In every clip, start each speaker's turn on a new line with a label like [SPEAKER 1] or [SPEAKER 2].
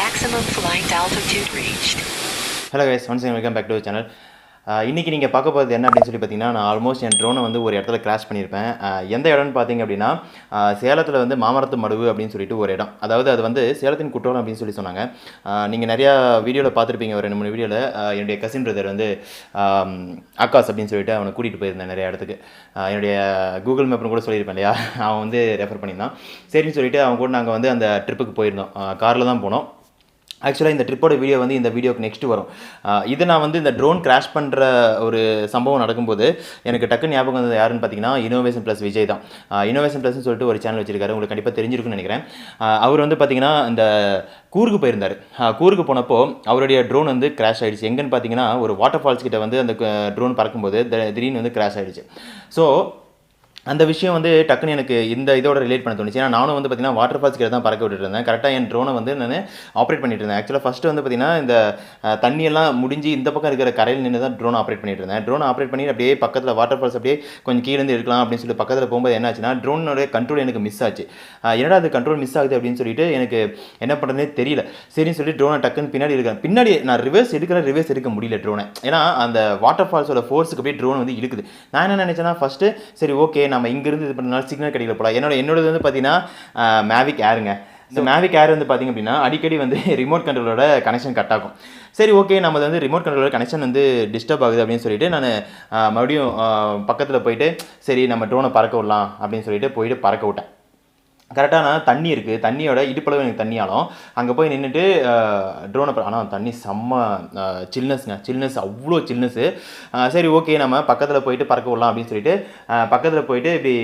[SPEAKER 1] Maximum flight altitude reached.
[SPEAKER 2] Hello guys, once again welcome back to our channel. இன்றைக்கி நீங்கள் பார்க்க போகிறது என்ன அப்படின்னு சொல்லி பார்த்தீங்கன்னா, நான் ஆல்மோஸ்ட் என் ட்ரோனை வந்து ஒரு இடத்துல கிராஷ் பண்ணியிருப்பேன். எந்த இடம்னு பார்த்தீங்க அப்படின்னா, சேலத்தில் வந்து மாமரத்து மடுவு அப்படின்னு சொல்லிட்டு ஒரு இடம். அதாவது அது வந்து சேலத்தின் coutralam அப்படின்னு சொல்லி சொன்னாங்க. நீங்கள் நிறையா வீடியோவில் பார்த்துருப்பீங்க, ஒரு 2-3 வீடியோவில். என்னுடைய கசின் பிரதர் வந்து ஆகாஷ் அப்படின்னு சொல்லிட்டு அவனை கூட்டிகிட்டு போயிருந்தேன் நிறைய இடத்துக்கு. என்னுடைய கூகுள் மேப்னு கூட சொல்லியிருப்பேன் இல்லையா, அவன் வந்து ரெஃபர் பண்ணியிருந்தான். சரின்னு சொல்லிட்டு அவன் கூட நாங்கள் வந்து அந்த ட்ரிப்புக்கு போயிருந்தோம். காரில் தான் போனோம். ஆக்சுவலாக இந்த ட்ரிப்போட வீடியோ வந்து இந்த வீடியோக்கு நெக்ஸ்ட்டு வரும். இது நான் வந்து இந்த ட்ரோன் கிராஷ் பண்ணுற ஒரு சம்பவம் நடக்கும்போது எனக்கு டக்கு ஞாபகம் வந்தது யாருன்னு பார்த்தீங்கன்னா, இனோவேஷன் ப்ளஸ் விஜய் தான். இனோவேஷன் ப்ளஸ்ன்னு சொல்லிட்டு ஒரு சேனல் வச்சிருக்காரு, உங்களுக்கு கண்டிப்பாக தெரிஞ்சிருக்குன்னு நினைக்கிறேன். அவர் வந்து பார்த்தீங்கன்னா இந்த கூர்க்கு போயிருந்தார். கூர்க்கு போனப்போ அவருடைய ட்ரோன் வந்து கிராஷ் ஆகிடுச்சு. எங்கன்னு பார்த்தீங்கன்னா, ஒரு வாட்டர் ஃபால்ஸ் கிட்ட வந்து அந்த ட்ரோன் பறக்கும்போது திடீர்னு வந்து கிராஷ் ஆகிடுச்சு. ஸோ அந்த விஷயம் வந்து டக்குன்னு எனக்கு இந்த இதோட ரிலேட் பண்ண தோணுச்சு. ஏன்னா நானும் வந்து பார்த்தீங்கன்னா வாட்டர் ஃபால்ஸ் கிட்ட தான் பறக்க விட்டுட்டு இருந்தேன். கரெக்டாக என் ட்ரோனை வந்து நான் ஆப்ரேட் பண்ணிட்டு இருந்தேன். ஆக்சுவலாக ஃபஸ்ட்டு வந்து பார்த்தீங்கன்னா இந்த தண்ணியெல்லாம் முடிஞ்சு இந்த பக்கம் இருக்கிற கரையில் நின்று தான் ட்ரோன் ஆப்ரேட் பண்ணிட்டு இருந்தேன். ட்ரோன் ஆப்ரேட் பண்ணி அப்படியே பக்கத்தில் வாட்டர் ஃபால்ஸ் அப்படியே கொஞ்சம் கீழேருந்து எடுக்கலாம் அப்படின்னு சொல்லி பக்கத்தில் போகும்போது என்ன ஆச்சுன்னா, ட்ரோனோட கண்ட்ரோல் எனக்கு மிஸ் ஆச்சு. என்னடா அது கண்ட்ரோல் மிஸ் ஆகுது அப்படின்னு சொல்லிட்டு எனக்கு என்ன பண்ணுறதுனே தெரியல. சரின்னு சொல்லி ட்ரோனை டக்குன்னு பின்னாடி நான் ரிவர்ஸ் எடுக்க முடியல ட்ரோனை. ஏன்னா அந்த வாட்டர் ஃபால்ஸோட ஃபோர்ஸுக்கு அப்படியே ட்ரோன் வந்து இழுக்குது. நான் என்ன நினச்சேன்னா, ஃபஸ்ட்டு சரி ஓகே நம்ம இங்கேருந்து இது பண்ணனால சிக்னல் கிடைக்கல போல. என்னோடது வந்து பார்த்தீங்கன்னா மேவிக் ஏருங்க. இந்த மேவிக் ஏர் வந்து பார்த்திங்க அப்படின்னா அடிக்கடி வந்து ரிமோட் கண்ட்ரோலோட கனெக்ஷன் கட் ஆகும். சரி ஓகே நம்ம வந்து ரிமோட் கண்ட்ரோலோட கனெக்ஷன் வந்து டிஸ்டர்ப் ஆகுது அப்படின்னு சொல்லிட்டு நான் மறுபடியும் பக்கத்தில் போயிட்டு சரி நம்ம ட்ரோனை பறக்க விடலாம் அப்படின்னு சொல்லிட்டு போயிட்டு பறக்க விட்டேன். கரெக்டான தண்ணி இருக்குது, தண்ணியோட இடுப்பளவு எனக்கு தண்ணி ஆளும். அங்கே போய் நின்றுட்டு ட்ரோனை ஆனால் தண்ணி செம்ம சில்னஸ் அவ்வளோ சில்னஸ்ஸு. சரி ஓகே நம்ம பக்கத்தில் போயிட்டு பறக்க விடலாம் அப்படின்னு சொல்லிட்டு பக்கத்தில் போயிட்டு இப்படி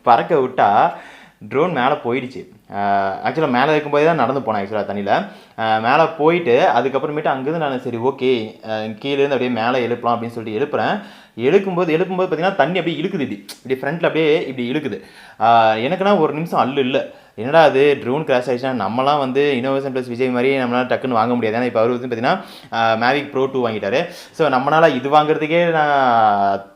[SPEAKER 2] பறக்க விட்டால் ட்ரோன் மேலே போயிடுச்சு. ஆக்சுவலாக மேலே இருக்கும்போது தான் நடந்து போனேன். ஆக்சுவலாக தண்ணியில் மேலே போயிட்டு அதுக்கப்புறமேட்டு அங்கேருந்து நான் சரி ஓகே கீழேருந்து அப்படியே மேலே எழுப்பலாம் அப்படின்னு சொல்லிட்டு எழுப்பும்போது பார்த்தீங்கன்னா தண்ணி அப்படியே இழுக்குது, இப்படி ஃப்ரண்ட்டில் அப்படியே இப்படி இழுக்குது. எனக்குன்னா ஒரு நிமிஷம் அல்லு இல்லை, என்னடா அது ட்ரோன் கிராஷ் ஆகிடுச்சுன்னா நம்மளாம் வந்து இனோவேஷன் ப்ளஸ் விஜய் மாதிரி நம்மளால் டக்குன்னு வாங்க முடியாது. ஏன்னா இப்போ அவர் வந்து பார்த்தீங்கன்னா மேவிக் ப்ரோ 2 வாங்கிட்டாரு. ஸோ நம்மளால் இது வாங்குறதுக்கே நான்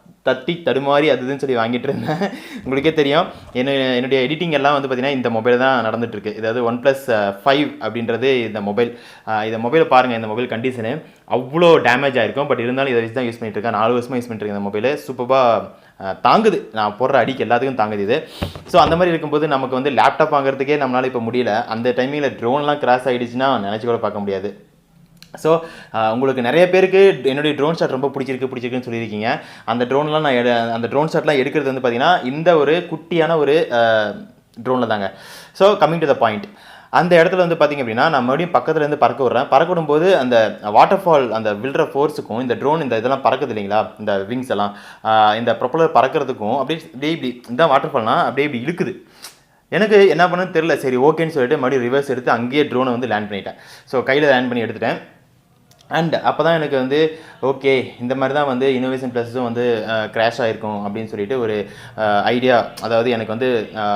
[SPEAKER 2] தடுமாறி அதுன்னு சொல்லி வாங்கிட்டு இருந்தேன். உங்களுக்கே தெரியும் என்னுடைய எடிட்டிங் எல்லாம் வந்து பார்த்திங்கன்னா இந்த மொபைல் தான் நடந்துகிட்ருக்கு. இதாவது OnePlus 5 அப்படின்றது இந்த மொபைலை பாருங்கள். இந்த மொபைல் கண்டிஷனு அவ்வளோ டேமேஜ் ஆகிருக்கும். பட் இருந்தாலும் இதை வச்சு தான் யூஸ் பண்ணிட்டு இருக்கேன். 4 வருஷமாக யூஸ் பண்ணிட்டு இருக்கேன். இந்த மொபைல் சூப்பராக தாங்குது, நான் போடுற அடிக்கு எல்லாத்துக்கும் தாங்குது இது. ஸோ அந்த மாதிரி இருக்கும்போது நமக்கு வந்து லேப்டாப் வாங்குறதுக்கே நம்மளால் இப்போ முடியல. அந்த டைமிங்கில் ட்ரோன்லாம் கிராஷ் ஆகிடுச்சுன்னா நினச்சி கூட பார்க்க முடியாது. ஸோ உங்களுக்கு நிறைய பேருக்கு என்னுடைய ட்ரோன் ஷாட் ரொம்ப பிடிச்சிருக்குன்னு சொல்லியிருக்கீங்க. அந்த ட்ரோன் ஷாட்லாம் எடுக்கிறது வந்து பார்த்திங்கன்னா இந்த ஒரு குட்டியான ஒரு ட்ரோனில் தாங்க. So coming to the point, அந்த இடத்துல வந்து பார்த்திங்க அப்படின்னா நான் மறுபடியும் பக்கத்துலேருந்து பறக்க விடும்போது அந்த வாட்டர் ஃபால் அந்த விழுற ஃபோர்ஸுக்கும் இந்த ட்ரோன் இந்த இதெல்லாம் பறக்குது இல்லைங்களா, இந்த விங்ஸ் எல்லாம் இந்த ப்ரொப்பலர் பறக்கிறதுக்கும் அப்படியே இப்படி இந்த வாட்டர் ஃபால்னால் அப்படியே இப்படி இழுக்குது. எனக்கு என்ன பண்ணுன்னு தெரில. சரி ஓகேன்னு சொல்லிட்டு மறுபடியும் ரிவர்ஸ் எடுத்து அங்கேயே ட்ரோனை வந்து லேண்ட் பண்ணிட்டேன். ஸோ கையில் லேண்ட் பண்ணி எடுத்துட்டேன். அண்ட் அப்போ தான் எனக்கு வந்து ஓகே இந்த மாதிரி தான் வந்து இனோவேஷன் ப்ளஸும் வந்து கிராஷ் ஆகிருக்கும் அப்படின்னு சொல்லிட்டு ஒரு ஐடியா, அதாவது எனக்கு வந்து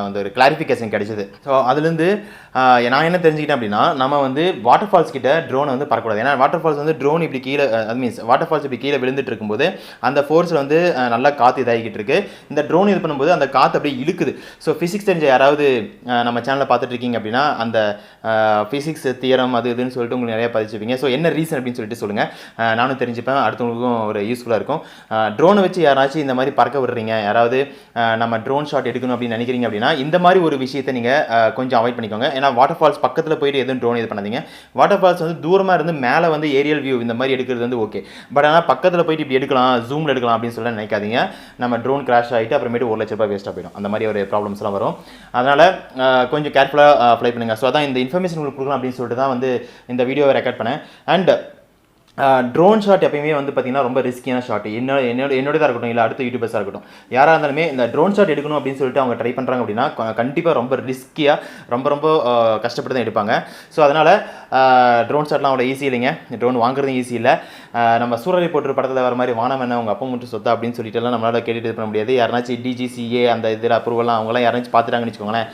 [SPEAKER 2] அந்த ஒரு கிளாரிஃபிகேஷன் கிடைச்சிது. ஸோ அதுலேருந்து நான் என்ன தெரிஞ்சுக்கிட்டேன் அப்படின்னா, நம்ம வந்து வாட்டர் ஃபால்ஸ் கிட்ட ட்ரோனை வந்து பறக்கக்கூடாது. ஏன்னா வாட்டர் ஃபால்ஸ் வந்து ட்ரோன் இப்படி கீழே மீன்ஸ் வாட்டர் ஃபால்ஸ் இப்படி கீழே விழுந்துட்டு இருக்கும்போது அந்த ஃபோர்ஸில் வந்து நல்லா காற்று இதாகிக்கிட்டு இருக்குது. இந்த ட்ரோன் இது பண்ணும்போது அந்த காற்று அப்படியே இழுக்குது. ஸோ ஃபிசிக்ஸ் தெரிஞ்ச யாராவது நம்ம சேனலில் பார்த்துட்டு இருக்கீங்க அப்படின்னா அந்த ஃபிசிக்ஸ் தியரம் அது இதுன்னு சொல்லிட்டு உங்களுக்கு நிறையா பதிச்சுப்பீங்க. ஸோ என்ன ரீசன் அப்படின்னு சொல்லிட்டு சொல்லுங்கள், நானும் தெரிஞ்சுப்பேன், அடுத்தவங்களுக்கும் ஒரு யூஸ்ஃபுல்லாக இருக்கும். ட்ரோனை வச்சு யாராச்சும் இந்த மாதிரி பறக்க விடுறீங்க, யாராவது நம்ம ட்ரோன் ஷாட் எடுக்கணும் அப்படின்னு நினைக்கிறீங்க அப்படின்னா இந்த மாதிரி ஒரு விஷயத்தை நீங்கள் கொஞ்சம் அவாய்ட் பண்ணிக்கோங்க. ஏன்னா வாட்டர் ஃபால்ஸ் பக்கத்தில் போயிட்டு எதுவும் ட்ரோன் இது பண்ணாதீங்க. வாட்டர் ஃபால்ஸ் வந்து தூரமாக இருந்து மேலே வந்து ஏரியல் வியூ இந்த மாதிரி எடுக்கிறது வந்து ஓகே. பட் ஆனால் பக்கத்தில் போயிட்டு இப்படி எடுக்கலாம், ஜூமில் எடுக்கலாம் அப்படின்னு சொல்லி நினைக்காதீங்க. நம்ம ட்ரோன் கிராஷ் ஆகிட்டு அப்புறமேட்டு 1 லட்ச ரூபாய் வேஸ்ட்டாக போயிடும். அந்த மாதிரி ஒரு ப்ராப்ளம்ஸ்லாம் வரும். அதனால் கொஞ்சம் கேர்ஃபுல்லாக அப்ளை பண்ணுங்கள். ஸோ அதான் இந்த இன்ஃபர்மேஷன் உங்களுக்கு கொடுக்கலாம் அப்படின்னு சொல்லிட்டு தான் வந்து இந்த வீடியோவை ரெக்கார்ட் பண்ணேன். அண்ட் ட்ரோன் ஷாட் எப்பயுமே வந்து பார்த்திங்கன்னா ரொம்ப ரிஸ்கியான ஷாட். என்னோடதாக இருக்கட்டும் இல்லை அடுத்த யூடியூபர்ஸாக இருக்கட்டும், யாராக இருந்தாலுமே இந்த ட்ரோன் ஷாட் எடுக்கணும் அப்படின்னு சொல்லிட்டு அவங்க ட்ரை பண்ணுறாங்க அப்படின்னா கண்டிப்பாக ரொம்ப ரிஸ்கியாக ரொம்ப கஷ்டப்பட்டு தான் எடுப்பாங்க. ஸோ அதனால் ட்ரோன் ஷாட்லாம் அவ்வளோ ஈஸி இல்லைங்க. ட்ரோன் வாங்குறதும் ஈஸி இல்லை. நம்ம சூரரை போட்டு படத்தில் வர மாதிரி வானம் என்ன உங்கள் அப்பா மட்டும் சொத்தா அப்படின்னு சொல்லிட்டுலாம் நம்மளால் கேட்டுட்டு பண்ண முடியாது. யாருனாச்சும் டிஜிசிஏ அந்த இதில் அப்ரூவலாம் அவங்களாம் யாராச்சும் பார்த்துட்டாங்கன்னு வச்சுக்கோங்களேன்,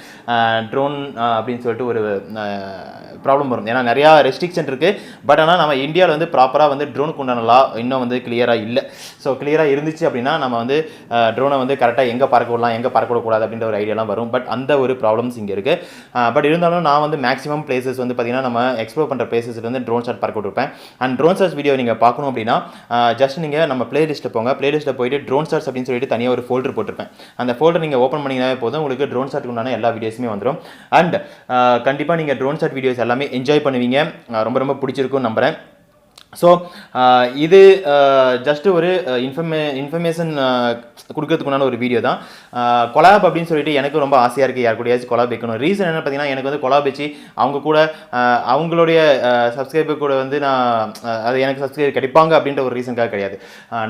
[SPEAKER 2] ட்ரோன் அப்படின்னு சொல்லிட்டு ஒரு ப்ராப்ளம் வரும். ஏன்னா நிறையா ரெஸ்ட்ரிக்ஷன் இருக்குது. பட் ஆனால் நம்ம இந்தியாவில் வந்து ப்ராப்பராக ப்ராப்பராக வந்து ட்ரோனுக்கு உண்டான லா இன்னும் வந்து கிளியராக இல்லை. ஸோ கிளியராக இருந்துச்சு அப்படின்னா நம்ம வந்து ட்ரோனை வந்து கரெக்டாக எங்கே பறக்க விடலாம், எங்கே பறக்க விடக்கூடாது அப்படின்ற ஒரு ஐடியாலாம் வரும். பட் அந்த ஒரு ப்ராப்ளம்ஸ் இங்கே இருக்குது. பட் இருந்தாலும் நான் வந்து மேக்ஸிமம் பிளேசஸ் வந்து பார்த்தீங்கன்னா நம்ம எக்ஸ்ப்ளோர் பண்ணுற பிளேசஸ் வந்து ட்ரோன் ஷாட் பறக்க விட்டுருப்பேன். அண்ட் ட்ரோன் ஷாட்ஸ் வீடியோ நீங்கள் பார்க்கணும் அப்படின்னா ஜஸ்ட் நீங்கள் நம்ம பிளேலிஸ்ட்டில் போங்க. பிளேலிஸ்ட்டில் போயிட்டு ட்ரோன் ஷாட்ஸ் அப்படின்னு சொல்லிட்டு தனியாக ஒரு ஃபோல்டர் போட்டிருப்பேன். அந்த ஃபோல்டர் நீங்கள் ஓப்பன் பண்ணிங்கனாவே போதும், உங்களுக்கு ட்ரோன் ஷாட்டுக்கு உண்டான எல்லா வீடியோஸுமே வந்துடும். அண்ட் கண்டிப்பாக நீங்கள் ட்ரோன் ஷாட் வீடியோஸ் எல்லாமே என்ஜாய் பண்ணுவீங்க. ரொம்ப ரொம்ப பிடிச்சிருக்கும்னு நம்புகிறேன். ஸோ இது ஜஸ்ட் ஒரு இன்ஃபர்மேஷன் கொடுக்கறதுக்குண்டான ஒரு வீடியோ தான். கொலாப் அப்படின்னு சொல்லிட்டு எனக்கு ரொம்ப ஆசையாக இருக்குது, யார் கூடயாச்சும் கொலாப் வைக்கணும். ரீசன் என்ன பார்த்தீங்கன்னா, எனக்கு வந்து கொலாப் வச்சு அவங்க கூட அவங்களுடைய சப்ஸ்கிரைபர் கூட வந்து நான் அது எனக்கு சப்ஸ்கிரைபர் கிடைப்பாங்க அப்படின்ற ஒரு ரீசனுக்காக கிடையாது.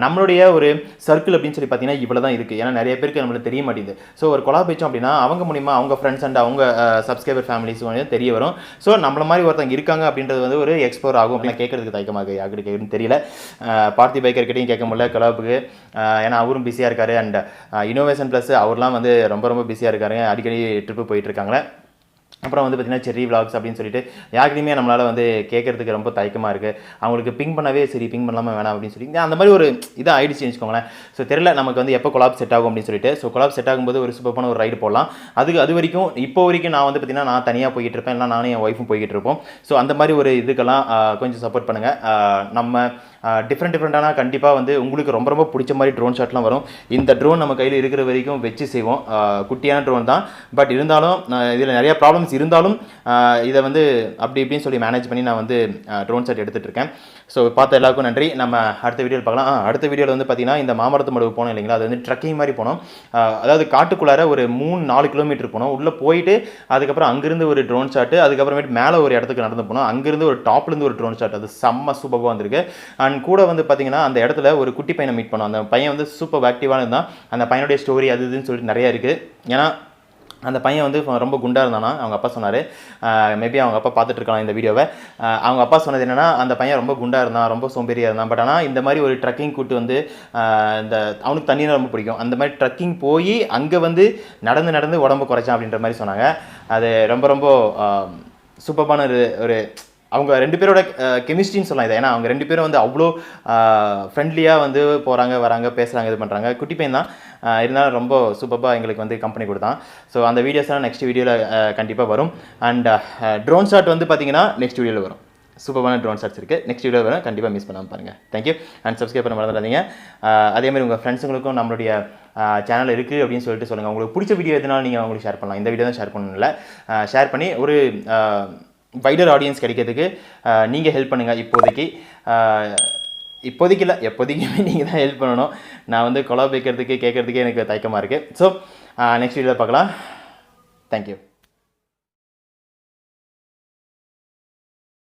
[SPEAKER 2] நம்மளுடைய ஒரு சர்க்கிள் அப்படின்னு சொல்லி பார்த்தீங்கன்னா இவ்வளோ தான் இருக்குது. ஏன்னா நிறைய பேருக்கு நம்மளுக்கு தெரிய மாட்டேங்குது. ஸோ ஒரு கொலாப் வச்சோம் அப்படின்னா அவங்க மூலிமா அவங்க ஃப்ரெண்ட்ஸ் அண்ட் அவங்க சப்ஸ்கிரைபர் ஃபேமிலிஸ் வந்து தெரிய வரும். ஸோ நம்மள மாதிரி ஒருத்தங்க இருக்காங்க அப்படின்றது வந்து ஒரு எக்ஸ்ப்ளோர் ஆகும் அப்படின்னு கேட்கறதுக்கு தயக்கமாக யாருக்கு கேட்குன்னு தெரியல. பார்த்தி பைக்கர்கிட்டையும் கேட்க முடியல கொலாப்புக்கு. ஏன்னா அவரும் பிஸியாக இருக்காரு. அண்ட் இனோவேஷன் ப்ளஸ் அவர்லாம் வந்து ரொம்ப ரொம்ப பிஸியாக இருக்காரு, அடிக்கடி ட்ரிப்பு போயிட்டு இருக்காங்களே. அப்புறம் வந்து பார்த்தீங்கன்னா செர்ரி விளாக்ஸ் அப்படின்னு சொல்லிட்டு யாருக்குமே நம்மளால் வந்து கேட்கறதுக்கு ரொம்ப தயக்கமாக இருக்குது. அவங்களுக்கு பிங் பண்ணவே சரி பிங் பண்ணாமல் வேணாம் அப்படின்னு சொல்லி அந்த மாதிரி ஒரு இதாக ஆயிடுச்சு வச்சுக்கோங்களேன். ஸோ தெரியல நமக்கு வந்து எப்போ கொலாப் செட் ஆகும் அப்படின்னு சொல்லிட்டு. ஸோ கொலாப் செட் ஆகும்போது ஒரு சூப்பரான ஒரு ரைடு போடலாம். அது வரைக்கும் இப்போ வரைக்கும் நான் வந்து பார்த்தீங்கன்னா நான் தனியாக போய்கிட்டு இருப்பேன், இல்லை நானும் என் ஒய்ஃபும் போய்கிட்டு இருப்போம். ஸோ அந்த மாதிரி ஒரு இதுக்கெல்லாம் கொஞ்சம் சப்போர்ட் பண்ணுங்கள். நம்ம டிஃப்ரெண்ட்டான கண்டிப்பாக வந்து உங்களுக்கு ரொம்ப ரொம்ப பிடிச்ச மாதிரி ட்ரோன் ஷாட்லாம் வரும். இந்த ட்ரோன் நம்ம கையில் இருக்கிற வரைக்கும் வச்சு செய்வோம். குட்டியான ட்ரோன் தான், பட் இருந்தாலும் இதில் நிறைய ப்ராப்ளம்ஸ் இருந்தாலும் இதை வந்து அப்படி இப்படின்னு சொல்லி மேனேஜ் பண்ணி நான் வந்து ட்ரோன் ஷாட் எடுத்துகிட்டு இருக்கேன். ஸோ பார்த்த எல்லாருக்கும் நன்றி. நம்ம அடுத்த வீடியோவில் பார்க்கலாம். அடுத்த வீடியோவில் வந்து பார்த்தீங்கன்னா இந்த மாமரத்து மடுவு போனோம் இல்லைங்களா, அது வந்து ட்ரக்கிங் மாதிரி போனோம். அதாவது காட்டுக்குள்ளார ஒரு 3-4 கிலோமீட்டர் போனோம். உள்ளே போயிட்டு அதுக்கப்புறம் அங்கேருந்து ஒரு ட்ரோன் ஷாட்டு, அதுக்கப்புறமேட்டு மேலே ஒரு இடத்துக்கு நடந்து போனோம். அங்கேருந்து ஒரு டாப்லேருந்து ஒரு ட்ரோன் ஷாட், அது செம்ம சூப்பராக வந்திருக்கு. அண்ட் கூட வந்து பார்த்தீங்கன்னா அந்த இடத்துல ஒரு குட்டி பையனை மீட் பண்ணோம். அந்த பையன் வந்து சூப்பர் ஆக்டிவாக இருந்தான். அந்த பையனுடைய ஸ்டோரி அது இதுன்னு சொல்லிட்டு நிறையா இருக்குது. ஏன்னா அந்த பையன் வந்து ரொம்ப குண்டாக இருந்தானா, அவங்க அப்பா சொன்னார். மேபி அவங்க அப்பா பார்த்துட்டு இருக்கலாம் இந்த வீடியோவை. அவங்க அப்பா சொன்னது என்னென்னா, அந்த பையன் ரொம்ப குண்டாக இருந்தான், ரொம்ப சோம்பேறியாக இருந்தான். பட் ஆனால் இந்த மாதிரி ஒரு ட்ரக்கிங் கூட்டு வந்து இந்த அவனுக்கு தண்ணினா ரொம்ப பிடிக்கும். அந்த மாதிரி ட்ரக்கிங் போய் அங்கே வந்து நடந்து உடம்பு குறைச்சான் அப்படின்ற மாதிரி சொன்னாங்க. அது ரொம்ப ரொம்ப சூப்பரான ஒரு அவங்க 2 பேரோட கெமிஸ்ட்ரின்னு சொல்லலாம் இதை. ஏன்னா அவங்க 2 பேரும் வந்து அவ்வளோ ஃப்ரெண்ட்லியாக வந்து போகிறாங்க வராங்க பேசுகிறாங்க இது பண்ணுறாங்க. குட்டி பையன் தான் இருந்தாலும் ரொம்ப சூப்பராக எங்களுக்கு வந்து கம்பெனி கொடுத்தான். ஸோ அந்த வீடியோஸ்லாம் நெக்ஸ்ட் வீடியோவில் கண்டிப்பாக வரும். அண்ட் ட்ரோன் ஷாட் வந்து பார்த்தீங்கன்னா நெக்ஸ்ட் வீடியோவில் வரும். சூப்பரான ட்ரோன் ஷாட்ஸ் இருக்குது, நெக்ஸ்ட் வீடியோவில் வரும். கண்டிப்பாக மிஸ் பண்ணாமல் பாருங்கள். தேங்க்யூ. அண்ட் சப்ஸ்கிரைப் பண்ண மறந்துடாதீங்க. அதேமாதிரி உங்கள் ஃப்ரெண்ட்ஸுங்களுக்கும் நம்மளுடைய சேனல் இருக்குது அப்படின்னு சொல்லிட்டு சொல்லுங்கள். உங்களுக்கு பிடிச்ச வீடியோ எதுனாலும் நீங்கள் அவங்களுக்கு ஷேர் பண்ணலாம். இந்த வீடியோ தான் ஷேர் பண்ணல, ஷேர் பண்ணி ஒரு வைடர் ஆடியன்ஸ் கிடைக்கிறதுக்கு நீங்கள் ஹெல்ப் பண்ணுங்கள். இப்போதைக்கு இல்லை, எப்போதைக்குமே நீங்கள் தான் ஹெல்ப் பண்ணணும். நான் வந்து கொலாப் வைக்கிறதுக்கு கேட்குறதுக்கே எனக்கு தயக்கமாக இருக்குது. ஸோ நெக்ஸ்ட் வீடியோவில் பார்க்கலாம். தேங்க்யூ.